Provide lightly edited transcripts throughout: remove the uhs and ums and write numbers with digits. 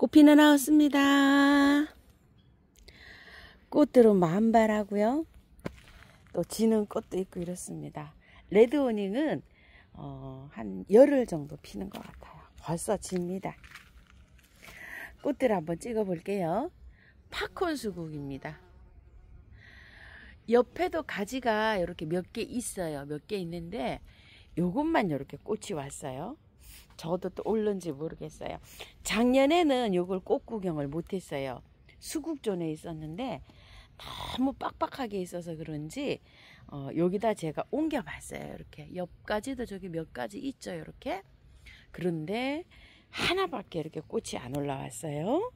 꽃피나 나왔습니다. 꽃들은 만발하고요. 또 지는 꽃도 있고 이렇습니다. 레드오닝은 한 열흘 정도 피는 것 같아요. 벌써 집니다. 꽃들 한번 찍어 볼게요. 팝콘 수국입니다. 옆에도 가지가 이렇게 몇 개 있어요. 몇 개 있는데 요것만 이렇게 꽃이 왔어요. 저도 또 올는지 모르겠어요. 작년에는 요걸 꽃 구경을 못했어요. 수국존에 있었는데 너무 빡빡하게 있어서 그런지 여기다 제가 옮겨 봤어요. 이렇게 옆가지도 저기 몇 가지 있죠. 이렇게. 그런데 하나밖에 이렇게 꽃이 안 올라왔어요.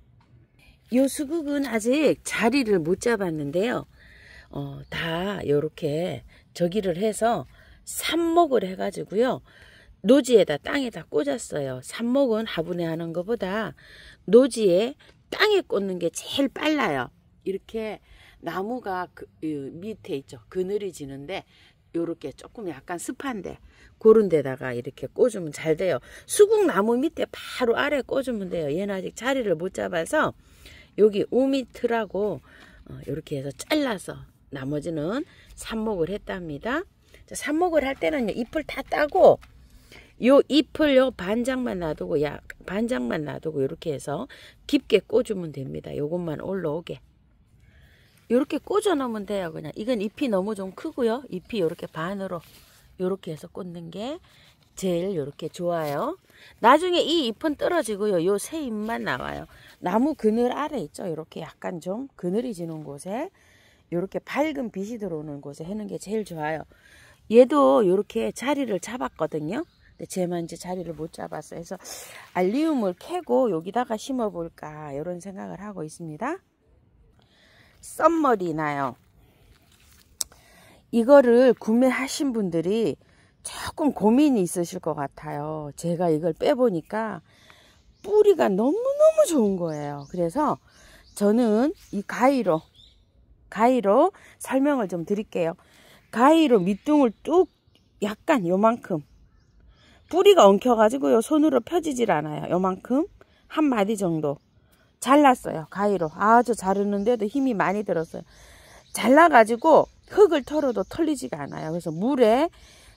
요 수국은 아직 자리를 못 잡았는데요. 다 이렇게 저기를 해서 삽목을 해가지고요. 노지에다 땅에다 꽂았어요. 삽목은 화분에 하는 것보다 노지에 땅에 꽂는 게 제일 빨라요. 이렇게 나무가 밑에 있죠. 그늘이 지는데 요렇게 조금 약간 습한데 그런 데다가 이렇게 꽂으면 잘 돼요. 수국나무 밑에 바로 아래 꽂으면 돼요. 얘는 아직 자리를 못 잡아서 여기 우밑이라고 이렇게 해서 잘라서 나머지는 삽목을 했답니다. 삽목을 할 때는 잎을 다 따고 요 잎을 요 반장만 놔두고 반장만 놔두고 이렇게 해서 깊게 꽂으면 됩니다. 요것만 올라오게 이렇게 꽂아 놓으면 돼요. 그냥 이건 잎이 너무 좀 크고요. 잎이 이렇게 반으로 이렇게 해서 꽂는 게 제일 이렇게 좋아요. 나중에 이 잎은 떨어지고요. 요 새 잎만 나와요. 나무 그늘 아래 있죠. 이렇게 약간 좀 그늘이 지는 곳에 이렇게 밝은 빛이 들어오는 곳에 하는 게 제일 좋아요. 얘도 이렇게 자리를 잡았거든요. 근데 쟤만 이제 자리를 못 잡았어요. 그래서 알리움을 캐고 여기다가 심어볼까 이런 생각을 하고 있습니다. 썸머리 나요. 이거를 구매하신 분들이 조금 고민이 있으실 것 같아요. 제가 이걸 빼보니까 뿌리가 너무너무 좋은 거예요. 그래서 저는 이 가위로 설명을 좀 드릴게요. 가위로 밑둥을 뚝 약간 요만큼 뿌리가 엉켜가지고요. 손으로 펴지질 않아요. 요만큼 한 마디 정도 잘랐어요. 가위로 아주 자르는데도 힘이 많이 들었어요. 잘라가지고 흙을 털어도 털리지가 않아요. 그래서 물에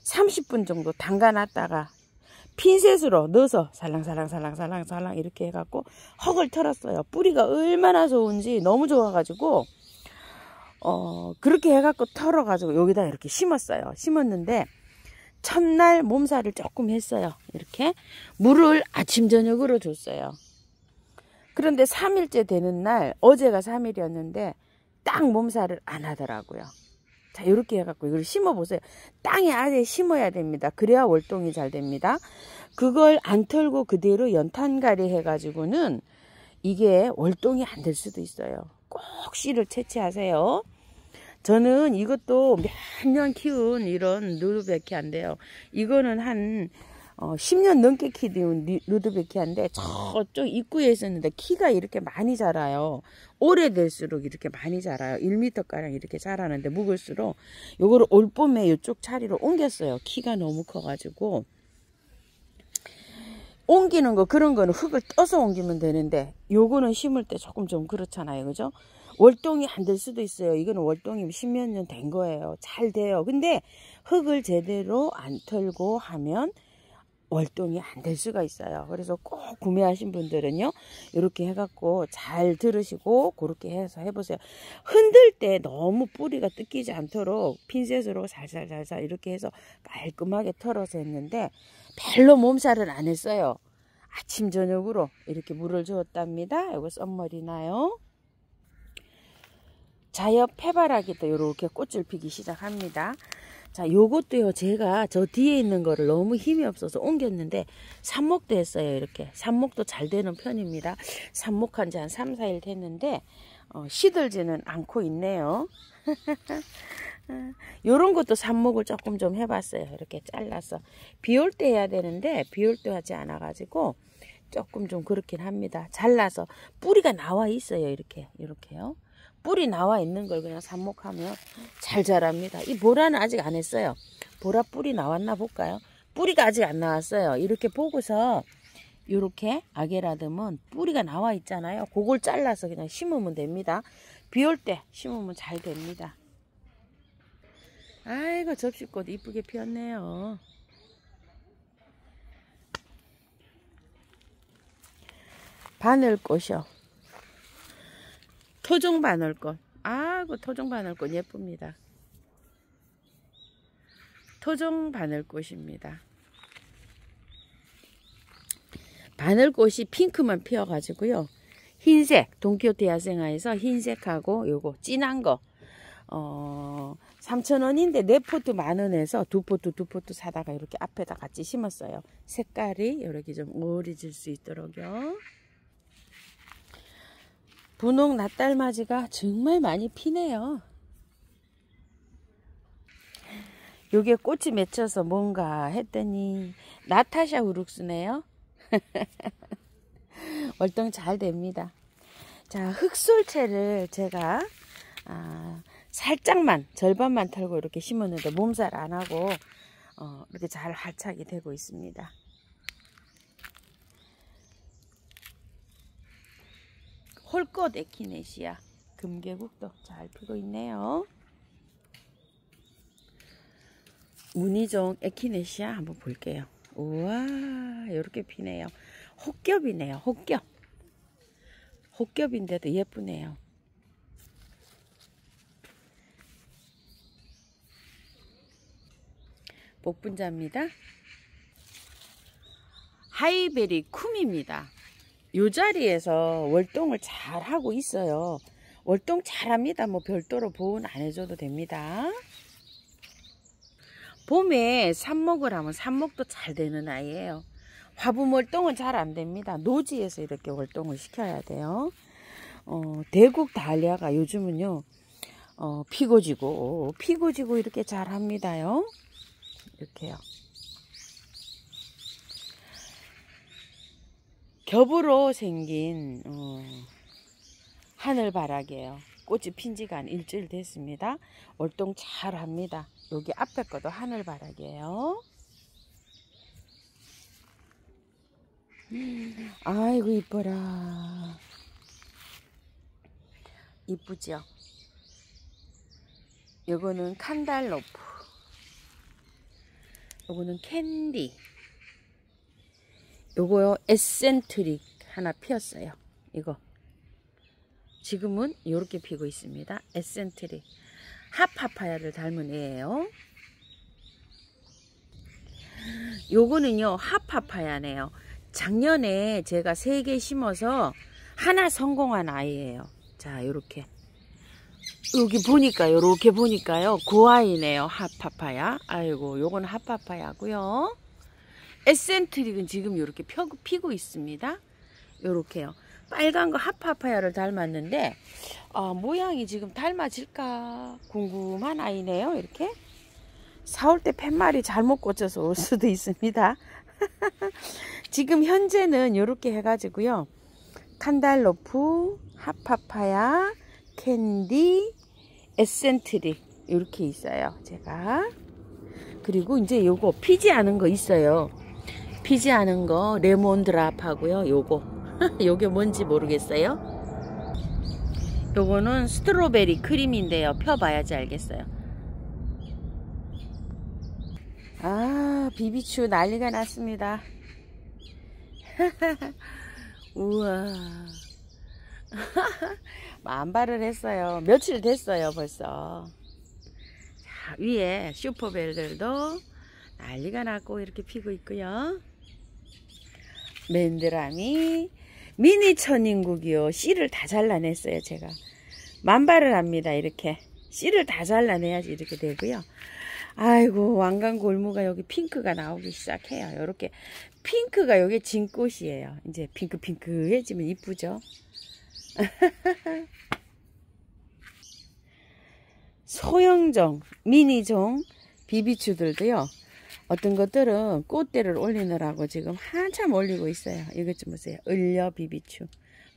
30분 정도 담가놨다가 핀셋으로 넣어서 살랑살랑 이렇게 해갖고 흙을 털었어요. 뿌리가 얼마나 좋은지 너무 좋아가지고 그렇게 해갖고 털어가지고 여기다 이렇게 심었어요. 심었는데 첫날 몸살을 조금 했어요. 이렇게 물을 아침 저녁으로 줬어요. 그런데 3일째 되는 날, 어제가 3일이었는데 딱 몸살을 안 하더라고요. 자, 이렇게 해갖고 이걸 심어보세요. 땅에 아래 심어야 됩니다. 그래야 월동이 잘 됩니다. 그걸 안 털고 그대로 연탄가리 해가지고는 이게 월동이 안 될 수도 있어요. 꼭 씨를 채취하세요. 저는 이것도 몇 년 키운 이런 루드베키아인데요. 이거는 한 10년 넘게 키운 루드베키아인데 저쪽 입구에 있었는데 키가 이렇게 많이 자라요. 오래될수록 이렇게 많이 자라요. 1m가량 이렇게 자라는데 묵을수록 요거를 올봄에 이쪽 자리로 옮겼어요. 키가 너무 커가지고. 옮기는 거 그런 거는 흙을 떠서 옮기면 되는데 요거는 심을 때 조금 좀 그렇잖아요. 그죠? 월동이 안 될 수도 있어요. 이거는 월동이 10몇 년 된 거예요. 잘 돼요. 근데 흙을 제대로 안 털고 하면 월동이 안 될 수가 있어요. 그래서 꼭 구매하신 분들은요. 이렇게 해갖고 잘 들으시고 그렇게 해서 해보세요. 흔들 때 너무 뿌리가 뜯기지 않도록 핀셋으로 살살 이렇게 해서 깔끔하게 털어서 했는데 별로 몸살을 안 했어요. 아침 저녁으로 이렇게 물을 주었답니다. 이거 썸머리 나요. 자엽 해바라기도 이렇게 꽃을 피기 시작합니다. 자, 요것도요, 제가 저 뒤에 있는 거를 너무 힘이 없어서 옮겼는데, 삽목도 했어요, 이렇게. 삽목도 잘 되는 편입니다. 삽목한 지 한 3, 4일 됐는데, 시들지는 않고 있네요. 요런 것도 삽목을 조금 좀 해봤어요. 이렇게 잘라서. 비 올 때 해야 되는데, 비 올 때 하지 않아가지고, 조금 좀 그렇긴 합니다. 잘라서. 뿌리가 나와 있어요, 이렇게요. 뿌리 나와 있는 걸 그냥 삽목하면 잘 자랍니다. 이 보라는 아직 안 했어요. 보라 뿌리 나왔나 볼까요? 뿌리가 아직 안 나왔어요. 이렇게 보고서 요렇게 아게라듬은 뿌리가 나와 있잖아요. 그걸 잘라서 그냥 심으면 됩니다. 비 올 때 심으면 잘 됩니다. 아이고, 접시꽃 이쁘게 피었네요. 바늘꽃이요. 토종 바늘꽃. 아이고, 토종 바늘꽃 예쁩니다. 토종 바늘꽃입니다. 바늘꽃이 핑크만 피어가지고요. 흰색, 돈키호테 야생화에서 흰색하고 요거 진한 거 3,000원인데 4포트 10,000원에서 2포트 사다가 이렇게 앞에다 같이 심었어요. 색깔이 이렇게 좀 어우러질 수 있도록요. 분홍 낫달맞이가 정말 많이 피네요. 요게 꽃이 맺혀서 뭔가 했더니 나타샤 우룩스네요. 월동 잘 됩니다. 자, 흑솔채를 제가 살짝만 절반만 털고 이렇게 심었는데 몸살 안 하고 이렇게 잘 활착이 되고 있습니다. 홀꽃 에키네시아 금계국도 잘 피고 있네요. 무늬종 에키네시아 한번 볼게요. 우와, 이렇게 피네요. 혹겹이네요. 혹겹. 혹겹인데도 예쁘네요. 복분자입니다. 하이베리 쿰입니다. 이 자리에서 월동을 잘 하고 있어요. 월동 잘합니다. 뭐 별도로 보온 안 해줘도 됩니다. 봄에 삽목을 하면 삽목도 잘 되는 아이예요. 화분 월동은 잘 안 됩니다. 노지에서 이렇게 월동을 시켜야 돼요. 대국 다리아가 요즘은요 피고 지고 이렇게 잘 합니다요. 이렇게요. 겹으로 생긴 하늘바라기예요. 꽃이 핀 지가 한 일주일 됐습니다. 월동 잘 합니다. 여기 앞에 거도 하늘바라기예요. 아이고 이뻐라. 이쁘죠? 요거는 칸달로프, 요거는 캔디, 요거요 에센트릭 하나 피었어요. 이거 지금은 이렇게 피고 있습니다. 에센트릭 핫파파야를 닮은 애예요. 요거는요 핫파파야네요. 작년에 제가 3개 심어서 하나 성공한 아이예요. 자, 요렇게 여기 보니까요, 요렇게 보니까요 그 아이네요. 핫파파야. 아이고, 요건 핫파파야고요. 에센트릭은 지금 요렇게 피고 있습니다. 요렇게요. 빨간 거 핫파파야를 닮았는데 모양이 지금 닮아질까 궁금한 아이네요. 이렇게 4월 때 팻말이 잘못 꽂혀서 올 수도 있습니다. 지금 현재는 이렇게 해가지고요. 칸달로프, 핫파파야, 캔디, 에센트릭 이렇게 있어요. 제가 그리고 이제 요거 피지 않은 거 있어요. 피지 않은 거 레몬 드랍 하고요. 요거 요게 뭔지 모르겠어요. 요거는 스트로베리 크림인데요. 펴봐야지 알겠어요. 아, 비비추 난리가 났습니다. 우와. 만발을 했어요. 며칠 됐어요 벌써. 자, 위에 슈퍼벨들도 난리가 났고 이렇게 피고 있고요. 맨드라미 미니 천인국이요. 씨를 다 잘라냈어요. 제가 만발을 합니다. 이렇게 씨를 다 잘라내야지 이렇게 되고요. 아이고, 왕관골무가 여기 핑크가 나오기 시작해요. 이렇게 핑크가 여기 진꽃이에요. 이제 핑크해지면 이쁘죠. 소형종, 미니종 비비추들도요. 어떤 것들은 꽃대를 올리느라고 지금 한참 올리고 있어요. 이것 좀 보세요. 을려 비비추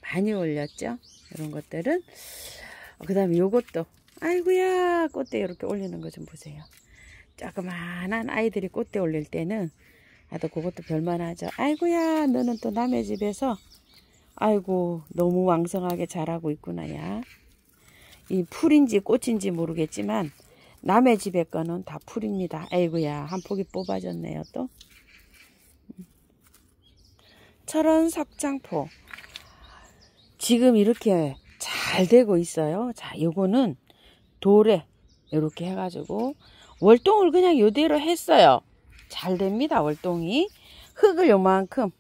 많이 올렸죠. 이런 것들은. 그 다음에 요것도 아이고야 꽃대 이렇게 올리는 거 좀 보세요. 조그만한 아이들이 꽃대 올릴 때는 또 그것도 별만하죠. 아이고야, 너는 또 남의 집에서 아이고 너무 왕성하게 자라고 있구나. 야, 이 풀인지 꽃인지 모르겠지만 남의 집에 거는 다 풀입니다. 아이고야, 한 폭이 뽑아졌네요. 또 철원 석장포 지금 이렇게 잘 되고 있어요. 자, 요거는 돌에 이렇게 해가지고 월동을 그냥 요대로 했어요. 잘 됩니다. 월동이. 흙을 요만큼,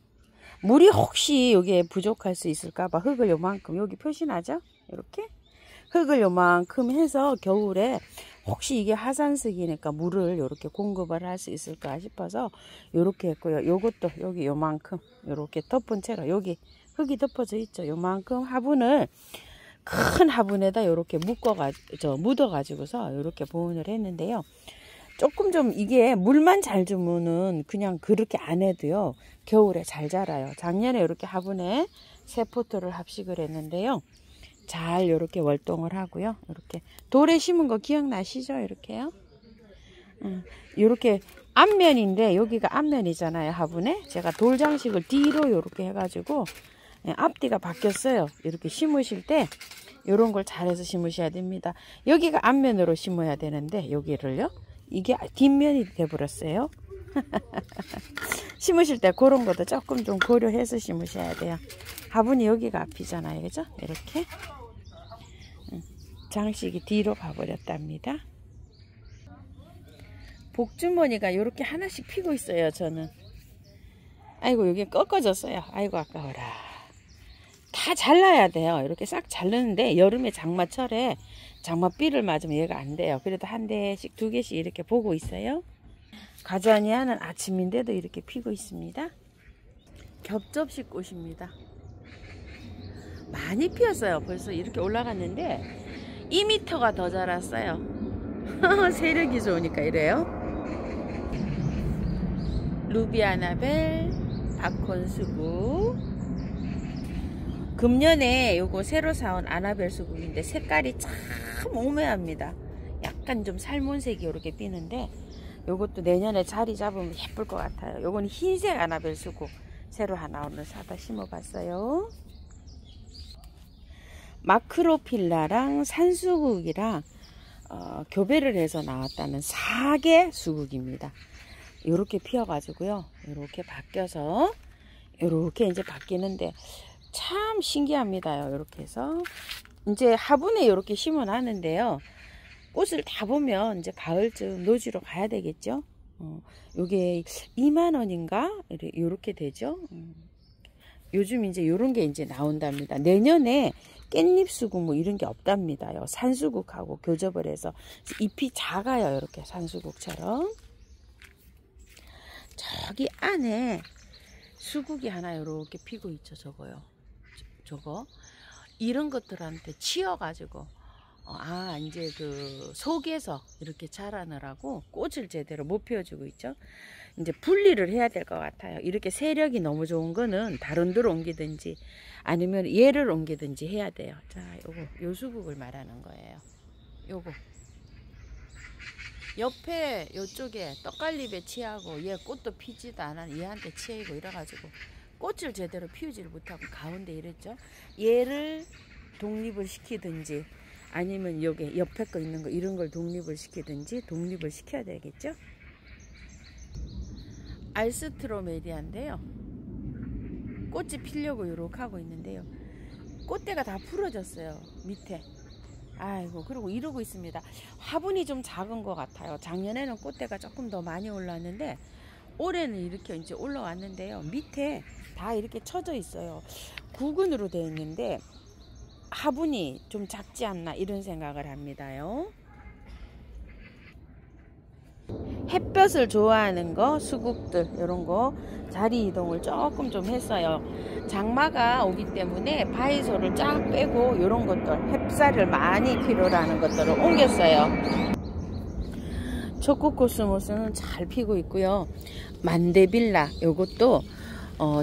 물이 혹시 여기에 부족할 수 있을까봐 흙을 요만큼, 여기 표시나죠? 이렇게 흙을 요만큼 해서 겨울에 혹시 이게 하산석이니까 물을 이렇게 공급을 할 수 있을까 싶어서 이렇게 했고요. 요것도 여기 요만큼 이렇게 덮은 채로, 여기 흙이 덮어져 있죠. 요만큼 화분을, 큰 화분에다 이렇게 묻어가지고서 이렇게 보온을 했는데요. 조금 좀 이게 물만 잘 주면은 그냥 그렇게 안 해도요, 겨울에 잘 자라요. 작년에 이렇게 화분에 3포트를 합식을 했는데요. 잘 이렇게 월동을 하고요. 이렇게 돌에 심은 거 기억나시죠? 이렇게요. 이렇게 앞면인데 여기가 앞면이잖아요. 화분에 제가 돌 장식을 뒤로 이렇게 해가지고 앞뒤가 바뀌었어요. 이렇게 심으실 때 이런 걸 잘해서 심으셔야 됩니다. 여기가 앞면으로 심어야 되는데 여기를요, 이게 뒷면이 돼버렸어요. 심으실 때 그런 것도 조금 좀 고려해서 심으셔야 돼요. 화분이 여기가 앞이잖아요. 그죠? 이렇게 장식이 뒤로 가버렸답니다. 복주머니가 이렇게 하나씩 피고 있어요. 저는 아이고 여기 꺾어졌어요. 아이고 아까워라. 다 잘라야 돼요. 이렇게 싹 자르는데 여름에 장마철에 장마비를 맞으면 얘가 안 돼요. 그래도 한 대씩 2개씩 이렇게 보고 있어요. 가자니아는 아침인데도 이렇게 피고 있습니다. 겹접시 꽃입니다. 많이 피었어요. 벌써 이렇게 올라갔는데 2m가 더 자랐어요. 세력이 좋으니까 이래요. 루비 아나벨, 박콘 수국. 금년에 요거 새로 사온 아나벨 수국인데 색깔이 참 오묘합니다. 약간 좀 살몬색이 이렇게 삐는데 요것도 내년에 자리 잡으면 예쁠 것 같아요. 요건 흰색 아나벨 수국 새로 하나 오늘 사다 심어봤어요. 마크로필라랑 산수국이랑 교배를 해서 나왔다는 사계 수국입니다. 요렇게 피어가지고요. 요렇게 바뀌어서 요렇게 이제 바뀌는데 참 신기합니다. 이렇게 해서 이제 화분에 이렇게 심어 놨는데요. 꽃을 다 보면 이제 가을쯤 노지로 가야 되겠죠. 요게 2만원인가 이렇게 되죠. 요즘 이제 요런 게 이제 나온답니다. 내년에 깻잎 수국 뭐 이런 게 없답니다요. 산수국하고 교접을 해서 잎이 작아요. 이렇게 산수국처럼. 저기 안에 수국이 하나 이렇게 피고 있죠. 저거요. 저거 이런 것들한테 치여가지고 이제 그 속에서 이렇게 자라느라고 꽃을 제대로 못 피워주고 있죠. 이제 분리를 해야 될 것 같아요. 이렇게 세력이 너무 좋은 거는 다른 데로 옮기든지 아니면 얘를 옮기든지 해야 돼요. 자, 요 수국을 말하는 거예요. 요거 옆에 요쪽에 떡갈립에 치하고 얘 꽃도 피지도 않아 얘한테 치이고 이래가지고 꽃을 제대로 피우지를 못하고 가운데 이랬죠. 얘를 독립을 시키든지 아니면 여기 옆에 거 있는 거 이런 걸 독립을 시키든지 독립을 시켜야 되겠죠. 알스트로메리아인데요. 꽃이 피려고 요렇게 하고 있는데요. 꽃대가 다 부러졌어요. 밑에. 아이고, 그리고 이러고 있습니다. 화분이 좀 작은 것 같아요. 작년에는 꽃대가 조금 더 많이 올라왔는데 올해는 이렇게 이제 올라왔는데요. 밑에 다 이렇게 쳐져 있어요. 구근으로 되어 있는데 화분이 좀 작지 않나 이런 생각을 합니다요. 햇볕을 좋아하는 거, 수국들 이런 거 자리 이동을 조금 좀 했어요. 장마가 오기 때문에 바이소를 쫙 빼고 이런 것들 햇살을 많이 필요로 하는 것들을 옮겼어요. 초코코스모스는 잘 피고 있고요. 만데빌라 요것도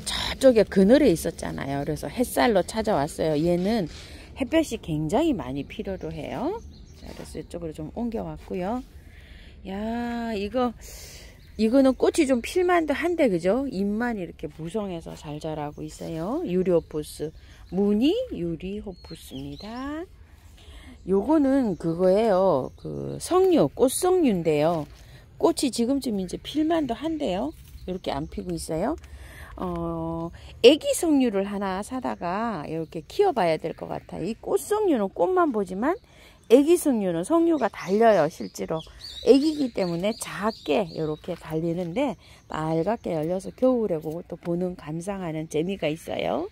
저쪽에 그늘에 있었잖아요. 그래서 햇살로 찾아왔어요. 얘는 햇볕이 굉장히 많이 필요로 해요. 자, 그래서 이쪽으로 좀 옮겨 왔고요. 야, 이거 이거는 꽃이 좀 필만도 한데 그죠? 잎만 이렇게 무성해서 잘 자라고 있어요. 유리호푸스, 무늬 유리호푸스입니다. 요거는 그거예요. 그 석류, 꽃석류인데요. 꽃이 지금쯤 이제 필만도 한데요. 이렇게 안 피고 있어요. 애기 석류를 하나 사다가 이렇게 키워봐야 될 것 같아요. 이 꽃석류는 꽃만 보지만 애기 석류는 석류가 달려요. 실제로 애기이기 때문에 작게 이렇게 달리는데 빨갛게 열려서 겨울에 그것도 보는 감상하는 재미가 있어요.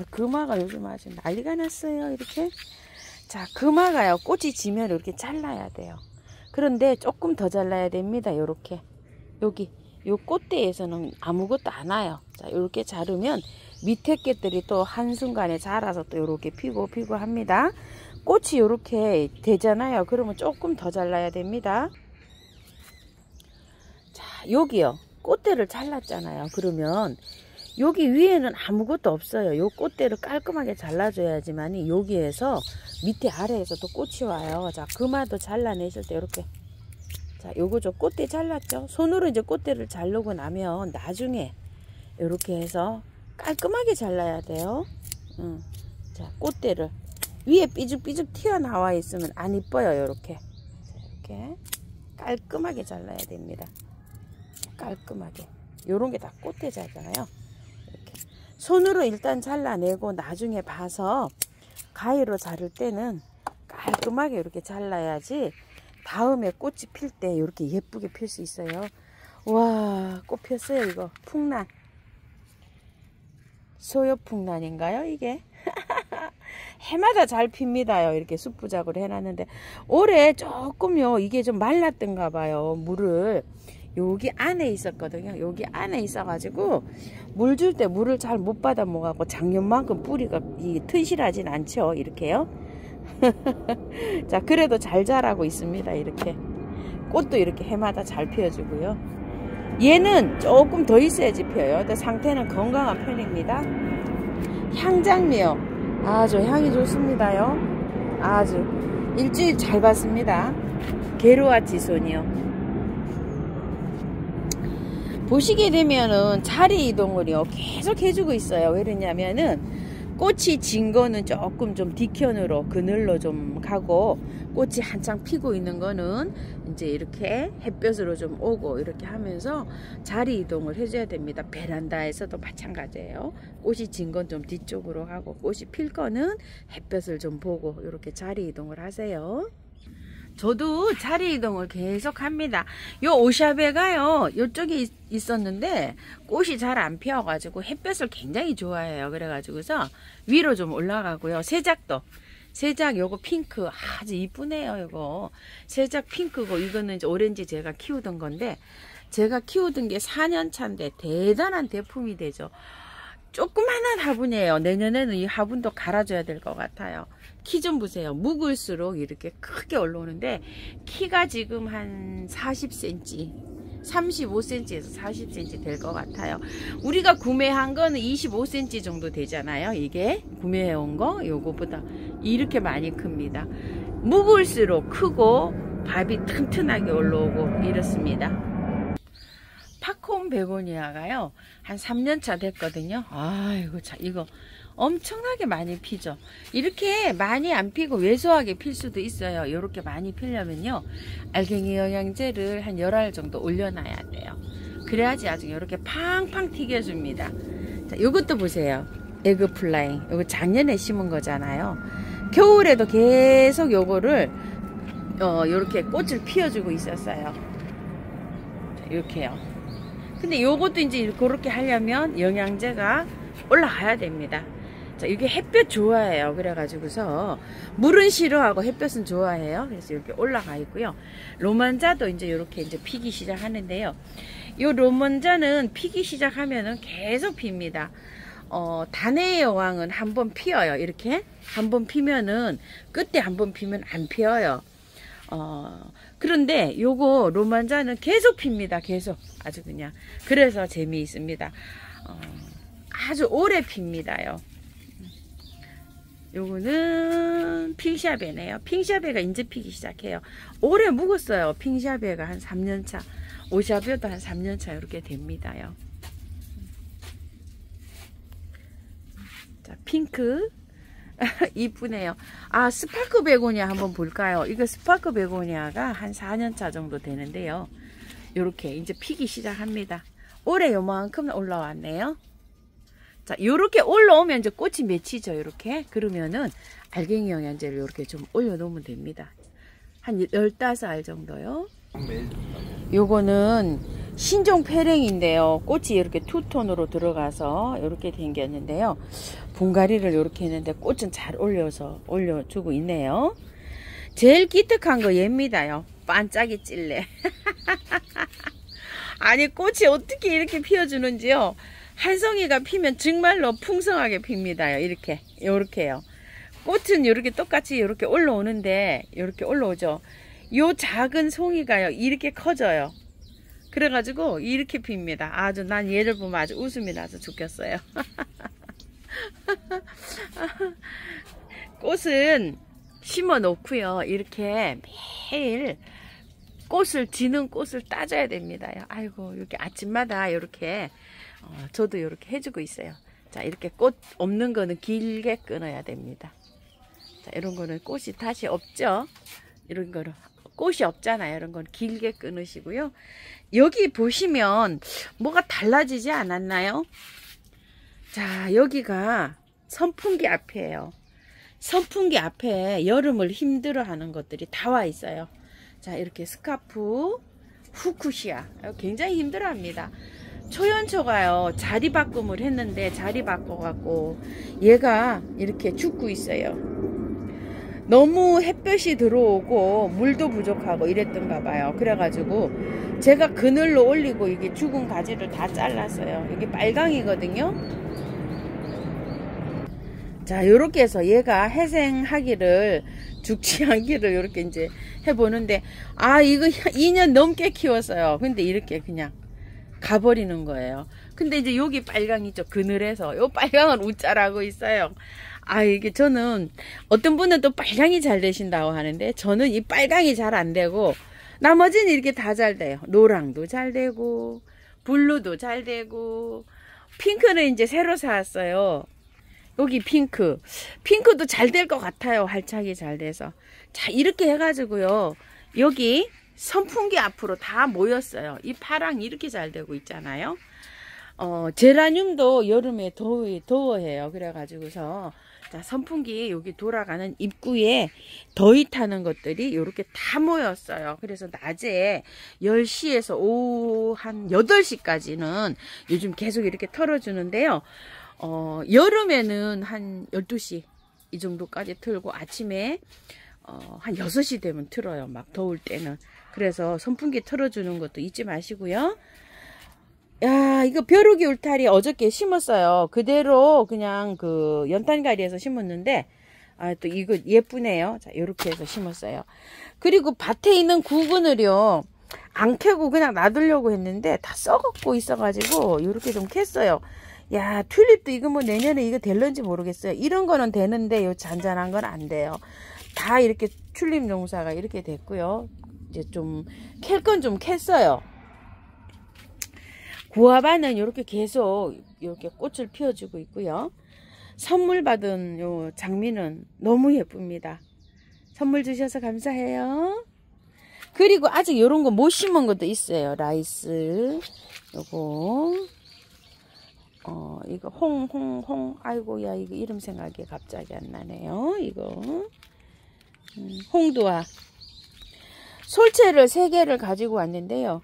금화가 요즘 아주 난리가 났어요. 이렇게. 자, 금화가요. 꽃이 지면 이렇게 잘라야 돼요. 그런데 조금 더 잘라야 됩니다. 요렇게. 여기 요 꽃대에서는 아무것도 안 와요. 자, 요렇게 자르면 밑에 꽃들이 또 한순간에 자라서 또 요렇게 피고 합니다. 꽃이 요렇게 되잖아요. 그러면 조금 더 잘라야 됩니다. 자, 여기요. 꽃대를 잘랐잖아요. 그러면 여기 위에는 아무것도 없어요. 요 꽃대를 깔끔하게 잘라줘야지만이 여기에서 밑에 아래에서 또 꽃이 와요. 자, 금화도 잘라내실 때 이렇게. 자, 요거 저 꽃대 잘랐죠? 손으로 이제 꽃대를 자르고 나면 나중에 이렇게 해서 깔끔하게 잘라야 돼요. 자, 꽃대를 위에 삐죽삐죽 튀어나와 있으면 안 이뻐요. 요렇게. 이렇게 깔끔하게 잘라야 됩니다. 깔끔하게. 요런 게 다 꽃대자잖아요. 이렇게 손으로 일단 잘라내고 나중에 봐서 가위로 자를 때는 깔끔하게 이렇게 잘라야지 다음에 꽃이 필 때 이렇게 예쁘게 필 수 있어요. 와, 꽃 폈어요. 이거 풍란, 소요풍란인가요 이게? 해마다 잘 핍니다요. 이렇게 숯부작으로 해놨는데 올해 조금요 이게 좀 말랐던가 봐요. 물을 여기 안에 있었거든요. 여기 안에 있어가지고 물 줄 때 물을 잘 못 받아 먹어갖고 작년만큼 뿌리가 튼실하진 않죠. 이렇게요. 자, 그래도 잘 자라고 있습니다. 이렇게 꽃도 이렇게 해마다 잘 피워주고요. 얘는 조금 더 있어야지 펴요. 근데 상태는 건강한 편입니다. 향장미요. 아주 향이 좋습니다요. 아주 일주일 잘 봤습니다. 게르와치손이요. 보시게 되면은 자리 이동을요 계속 해주고 있어요. 왜 그러냐면은 꽃이 진 거는 조금 좀 뒤편으로 그늘로 좀 가고 꽃이 한창 피고 있는 거는 이제 이렇게 햇볕으로 좀 오고 이렇게 하면서 자리 이동을 해줘야 됩니다. 베란다에서도 마찬가지예요. 꽃이 진 건 좀 뒤쪽으로 가고 꽃이 필 거는 햇볕을 좀 보고 이렇게 자리 이동을 하세요. 저도 자리 이동을 계속 합니다. 요 오샤베가요 요쪽에 있었는데 꽃이 잘 안 피어가지고 햇볕을 굉장히 좋아해요. 그래가지고서 위로 좀 올라가고요. 세작도 세작 요거 핑크 아주 이쁘네요. 요거 세작 핑크고 이거는 이제 오렌지 제가 키우던 건데 제가 키우던 게 4년 차인데 대단한 대품이 되죠. 조그만한 화분이에요. 내년에는 이 화분도 갈아줘야 될 것 같아요. 키 좀 보세요. 묵을수록 이렇게 크게 올라오는데 키가 지금 한 40cm 35cm에서 40cm 될 것 같아요. 우리가 구매한 거는 25cm 정도 되잖아요. 이게 구매해 온 거 요거보다 이렇게 많이 큽니다. 묵을수록 크고 밥이 튼튼하게 올라오고 이렇습니다. 팝콘 베고니아가요 한 3년차 됐거든요. 아이고 자 이거 엄청나게 많이 피죠. 이렇게 많이 안 피고 왜소하게 필 수도 있어요. 이렇게 많이 피려면요 알갱이 영양제를 한 10알 정도 올려놔야 돼요. 그래야지 아주 이렇게 팡팡 튀겨 줍니다. 자, 요것도 보세요. 에그플라잉 요거 작년에 심은 거잖아요. 겨울에도 계속 요거를 요렇게 꽃을 피워주고 있었어요. 자, 이렇게요. 근데 요것도 이제 그렇게 하려면 영양제가 올라가야 됩니다. 자, 이게 햇볕 좋아해요. 그래가지고서 물은 싫어하고 햇볕은 좋아해요. 그래서 이렇게 올라가 있고요. 로만자도 이제 이렇게 이제 피기 시작하는데요. 요 로만자는 피기 시작하면은 계속 핍니다. 단의 여왕은 한번 피어요. 이렇게 한번 피면은 끝에 한번 피면 안 피어요. 그런데 요거 로만자는 계속 핍니다. 계속 아주 그냥 그래서 재미있습니다. 아주 오래 핍니다요. 요거는 핑샤베네요. 핑샤베가 이제 피기 시작해요. 올해 묵었어요. 핑샤베가 한 3년차, 오샤베도 한 3년차 이렇게 됩니다요. 자, 핑크 이쁘네요. 아, 스파크 베고니아 한번 볼까요? 이거 스파크 베고니아가 한 4년차 정도 되는데요. 요렇게 이제 피기 시작합니다. 올해 요만큼 올라왔네요. 자, 요렇게 올라오면 이제 꽃이 맺히죠. 요렇게. 그러면은 알갱이 영양제를 요렇게 좀 올려놓으면 됩니다. 한 15알 정도요. 요거는 신종 페랭인데요. 꽃이 이렇게 투톤으로 들어가서 이렇게 생겼는데요. 분갈이를 이렇게 했는데 꽃은 잘 올려주고 있네요. 제일 기특한 거 얘입니다요. 반짝이 찔레. 아니, 꽃이 어떻게 이렇게 피어주는지요. 한 송이가 피면 정말로 풍성하게 핍니다요. 이렇게, 요렇게요. 꽃은 이렇게 똑같이 이렇게 올라오는데, 이렇게 올라오죠. 요 작은 송이가요, 이렇게 커져요. 그래가지고, 이렇게 핍니다. 아주, 난 얘를 보면 아주 웃음이 나서 죽겠어요. 꽃은 심어 놓고요. 이렇게 매일 지는 꽃을 따줘야 됩니다. 아이고, 이렇게 아침마다 이렇게, 저도 이렇게 해주고 있어요. 자, 이렇게 꽃 없는 거는 길게 끊어야 됩니다. 자, 이런 거는 꽃이 다시 없죠. 이런 거는 꽃이 없잖아요. 이런 건 길게 끊으시고요. 여기 보시면 뭐가 달라지지 않았나요? 자, 여기가 선풍기 앞이에요. 선풍기 앞에 여름을 힘들어하는 것들이 다 와 있어요. 자, 이렇게 스카프, 후쿠시아 굉장히 힘들어합니다. 초연초가요, 자리 바꿈을 했는데 자리 바꿔갖고 얘가 이렇게 죽고 있어요. 너무 햇볕이 들어오고 물도 부족하고 이랬던가 봐요. 그래가지고 제가 그늘로 올리고 이게 죽은 가지를 다 잘랐어요. 이게 빨강이거든요. 자, 요렇게 해서 얘가 해생하기를, 죽지 않기를 요렇게 이제 해보는데, 아, 이거 2년 넘게 키웠어요. 근데 이렇게 그냥 가버리는 거예요. 근데 이제 여기 빨강이죠. 그늘에서. 요 빨강은 우짜라고 있어요. 아, 이게 저는, 어떤 분은 또 빨강이 잘 되신다고 하는데, 저는 이 빨강이 잘 안 되고, 나머지는 이렇게 다 잘 돼요. 노랑도 잘 되고, 블루도 잘 되고, 핑크는 이제 새로 사왔어요. 여기 핑크도 잘 될 것 같아요. 활착이 잘 돼서. 자, 이렇게 해가지고요, 여기 선풍기 앞으로 다 모였어요. 이 파랑 이렇게 잘 되고 있잖아요. 제라늄도 여름에 더워해요. 그래가지고서, 자, 선풍기 여기 돌아가는 입구에 더위 타는 것들이 이렇게 다 모였어요. 그래서 낮에 10시에서 오후 한 8시까지는 요즘 계속 이렇게 털어주는데요. 여름에는 한 12시 이 정도까지 틀고, 아침에 한 6시 되면 틀어요. 막 더울 때는. 그래서 선풍기 틀어주는 것도 잊지 마시고요. 야, 이거 벼룩이 울타리 어저께 심었어요. 그대로 그냥 그 연탄가리에서 심었는데, 아, 또 이거 예쁘네요. 자, 이렇게 해서 심었어요. 그리고 밭에 있는 구근을요, 안 캐고 그냥 놔두려고 했는데 다 썩었고 있어가지고 이렇게 좀 캤어요. 야, 튤립도 이거 뭐 내년에 이거 될런지 모르겠어요. 이런 거는 되는데 요 잔잔한 건 안 돼요. 다 이렇게 튤립 농사가 이렇게 됐고요. 이제 좀 캘 건 좀 캤어요. 구아바는 이렇게 계속 이렇게 꽃을 피워주고 있고요. 선물 받은 요 장미는 너무 예쁩니다. 선물 주셔서 감사해요. 그리고 아직 이런 거 못 심은 것도 있어요. 라이스 요거, 이거 홍 아이고, 야, 이거 이름 생각이 갑자기 안 나네요. 이거 홍두화 솔채를 3개를 가지고 왔는데요.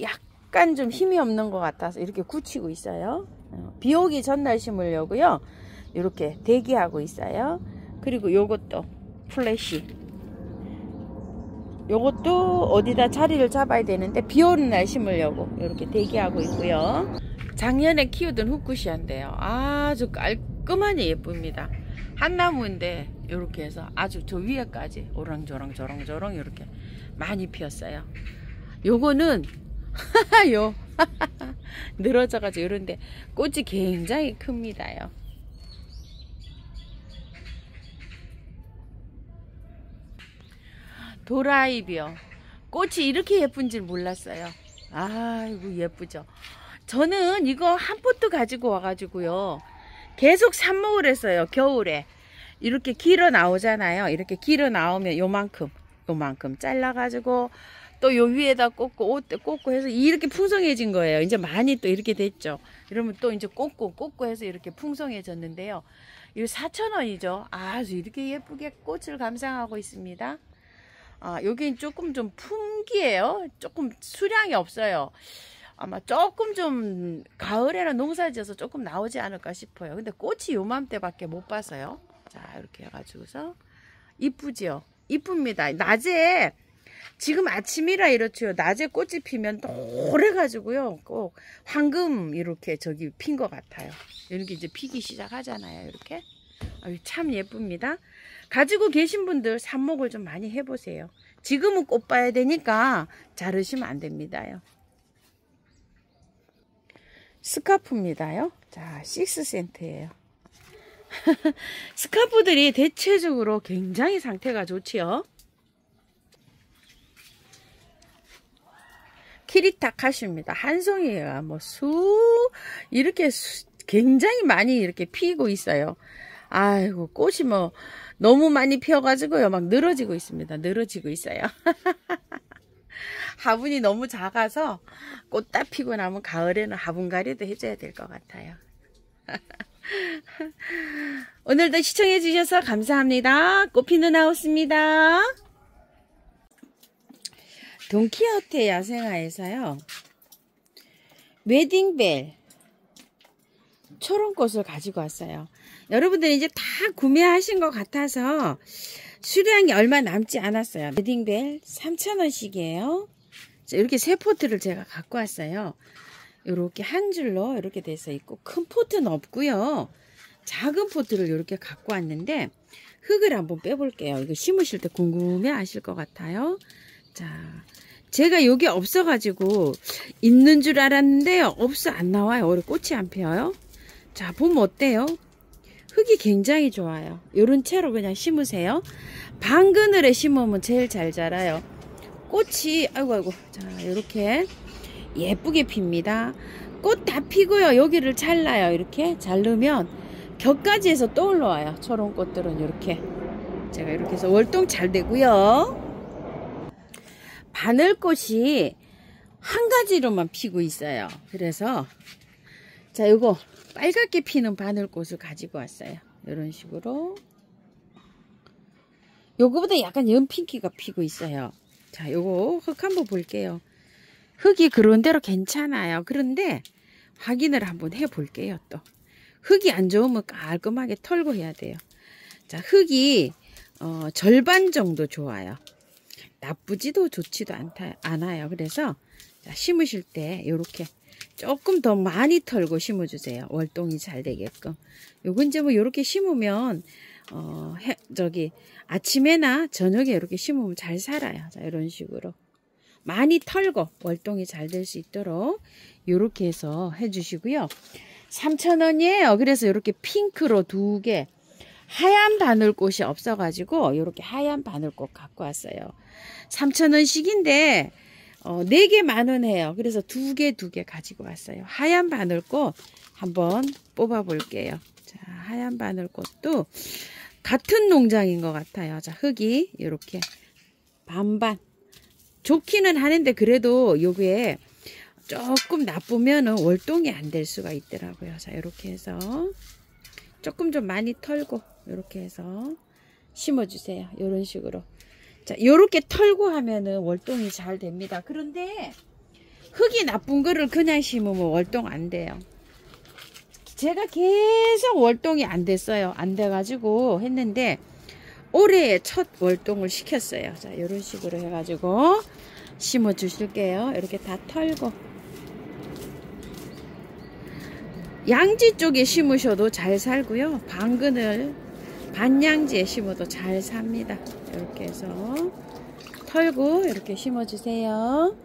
약간 좀 힘이 없는 것 같아서 이렇게 굳히고 있어요. 비 오기 전날 심으려고요. 이렇게 대기하고 있어요. 그리고 요것도 플래시, 요것도 어디다 자리를 잡아야 되는데 비 오는 날 심으려고 이렇게 대기하고 있고요. 작년에 키우던 후쿠시아인데요, 아주 깔끔하니 예쁩니다. 한 나무인데 이렇게 해서 아주 저 위에까지 오랑조랑 조랑조랑 이렇게 많이 피었어요. 요거는 요 늘어져가지고 이런데 꽃이 굉장히 큽니다요. 도라이비요. 꽃이 이렇게 예쁜 줄 몰랐어요. 아이고 예쁘죠. 저는 이거 한 포트 가지고 와가지고요. 계속 삽목을 했어요. 겨울에. 이렇게 길어 나오잖아요. 이렇게 길어 나오면 요만큼 잘라가지고 또 요 위에다 꽂고 옷대 꽂고 해서 이렇게 풍성해진 거예요. 이제 많이 또 이렇게 됐죠. 이러면 또 이제 꽂고 해서 이렇게 풍성해졌는데요. 이거 4,000원이죠. 아주 이렇게 예쁘게 꽃을 감상하고 있습니다. 여기 조금 좀 품기예요. 조금 수량이 없어요. 아마 조금 좀 가을에는 농사지어서 조금 나오지 않을까 싶어요. 근데 꽃이 요맘때밖에 못 봐서요. 자, 이렇게 해가지고서 이쁘지요. 이쁩니다. 낮에 지금 아침이라 이렇죠. 낮에 꽃이 피면 노래가지고요. 꼭 황금 이렇게 저기 핀 것 같아요. 이렇게 이제 피기 시작하잖아요. 이렇게. 참 예쁩니다. 가지고 계신 분들 삽목을 좀 많이 해보세요. 지금은 꽃 봐야 되니까 자르시면 안 됩니다요. 스카프입니다요. 자, 6센트예요. 스카프들이 대체적으로 굉장히 상태가 좋지요. 키리타카시입니다. 한 송이가 뭐 이렇게 굉장히 많이 이렇게 피고 있어요. 아이고 꽃이 뭐 너무 많이 피어가지고요. 막 늘어지고 있습니다. 늘어지고 있어요. 화분이 너무 작아서 꽃 다 피고 나면 가을에는 화분갈이도 해줘야 될 것 같아요. 오늘도 시청해 주셔서 감사합니다. 꽃피는 하우스입니다. 돈키호테 야생화에서요. 웨딩벨 초롱꽃을 가지고 왔어요. 여러분들 이제 다 구매하신 것 같아서 수량이 얼마 남지 않았어요. 웨딩벨 3,000원씩이에요. 이렇게 세 포트를 제가 갖고 왔어요. 이렇게 한 줄로 이렇게 돼서 있고 큰 포트는 없고요. 작은 포트를 이렇게 갖고 왔는데 흙을 한번 빼볼게요. 이거 심으실 때 궁금해 하실 것 같아요. 자, 제가 여기 없어가지고 있는 줄 알았는데요. 없어 안 나와요. 올해 꽃이 안 피어요. 자, 보면 어때요? 흙이 굉장히 좋아요. 요런 채로 그냥 심으세요. 방그늘에 심으면 제일 잘 자라요. 꽃이 아이고 자, 요렇게 예쁘게 핍니다. 꽃 다 피고요. 여기를 잘라요. 이렇게 자르면 격까지 해서 또 올라와요. 초롱꽃들은 이렇게 제가 이렇게 해서 월동 잘 되고요. 바늘꽃이 한 가지로만 피고 있어요. 그래서 자, 요거 빨갛게 피는 바늘꽃을 가지고 왔어요. 이런 식으로 요거보다 약간 연핑기가 피고 있어요. 자, 요거 흙 한번 볼게요. 흙이 그런대로 괜찮아요. 그런데 확인을 한번 해 볼게요. 또 흙이 안 좋으면 깔끔하게 털고 해야 돼요. 자, 흙이 절반 정도 좋아요. 나쁘지도 좋지도 않아요. 그래서 자, 심으실 때 이렇게 조금 더 많이 털고 심어주세요. 월동이 잘 되게끔. 요건 이제 뭐 이렇게 심으면 아침에나 저녁에 이렇게 심으면 잘 살아요. 자, 이런 식으로 많이 털고 월동이 잘 될 수 있도록 이렇게 해서 해주시고요. 3,000원이에요. 그래서 이렇게 핑크로 2개, 하얀 바늘꽃이 없어가지고 이렇게 하얀 바늘꽃 갖고 왔어요. 3,000원씩인데 4개 10,000원 해요. 그래서 2개 가지고 왔어요. 하얀 바늘꽃 한번 뽑아 볼게요. 자, 하얀 바늘꽃도 같은 농장인 것 같아요. 자, 흙이 이렇게 반반 좋기는 하는데 그래도 요게 조금 나쁘면은 월동이 안 될 수가 있더라고요. 자, 이렇게 해서 조금 좀 많이 털고 이렇게 해서 심어주세요. 이런 식으로. 자, 요렇게 털고 하면은 월동이 잘 됩니다. 그런데 흙이 나쁜 거를 그냥 심으면 월동 안 돼요. 제가 계속 월동이 안 됐어요. 안 돼가지고 했는데 올해 첫 월동을 시켰어요. 자, 이런 식으로 해가지고 심어 주실게요. 이렇게 다 털고 양지 쪽에 심으셔도 잘 살고요. 방그늘 반양지에 심어도 잘 삽니다. 이렇게 해서 털고 이렇게 심어 주세요.